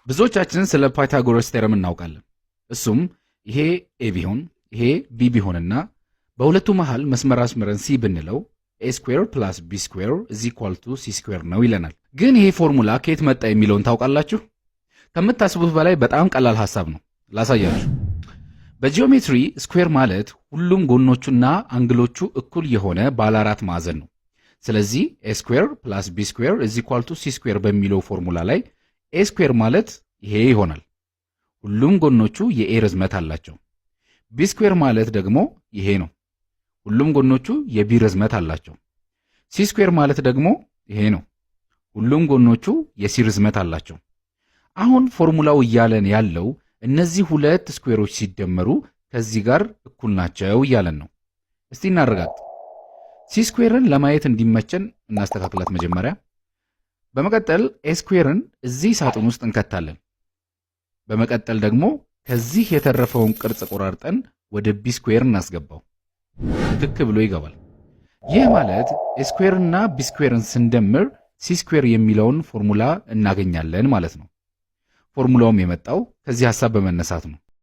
ብዙዎቻችን ስለ ፓይታጎረስ ቴረም እናውቃለን። እሱም ይሄ ኤ ቢሆን ይሄ ቢ ቢሆንና በሁለቱ መሃል መስመር አስምረን ሲ ብንለው ኤ ስኩዌር ፕላስ ቢ ስኩዌር ኢዝ ኢኳል ቱ ሲ ስኩዌር ነው ይለናል። ግን ይሄ ፎርሙላ ከየት መጣ የሚለውን ታውቃላችሁ? ከምታስቡት በላይ በጣም ቀላል ሐሳብ ነው። ላሳያችሁ። በጂኦሜትሪ ስኩዌር ማለት ሁሉም ጎኖቹና አንግሎቹ እኩል የሆነ ባለ አራት ማዕዘን ነው። ስለዚህ ኤ ስኩዌር ፕላስ ቢ ስኩዌር ኢዝ ኢኳል ቱ ሲ ስኩዌር በሚለው ፎርሙላ ላይ ኤ ስኩዌር ማለት ይሄ ይሆናል። ሁሉም ጎኖቹ የኤ ርዝመት አላቸው። ቢ ስኩዌር ማለት ደግሞ ይሄ ነው። ሁሉም ጎኖቹ የቢ ርዝመት አላቸው። ሲ ስኩዌር ማለት ደግሞ ይሄ ነው። ሁሉም ጎኖቹ የሲ ርዝመት አላቸው። አሁን ፎርሙላው እያለን ያለው እነዚህ ሁለት ስኩዌሮች ሲደመሩ ከዚህ ጋር እኩል ናቸው እያለን ነው። እስቲ እናረጋግጥ። ሲ ስኩዌርን ለማየት እንዲመቸን እናስተካክላት መጀመሪያ። በመቀጠል ኤ ስኩዌርን እዚህ ሳጥን ውስጥ እንከታለን። በመቀጠል ደግሞ ከዚህ የተረፈውን ቅርጽ ቆራርጠን ወደ ቢ ስኩዌር እናስገባው። ትክክ ብሎ ይገባል። ይህ ማለት ኤ ስኩዌርና ቢ ስኩዌርን ስንደምር ሲ ስኩዌር የሚለውን ፎርሙላ እናገኛለን ማለት ነው። ፎርሙላውም የመጣው ከዚህ ሐሳብ በመነሳት ነው።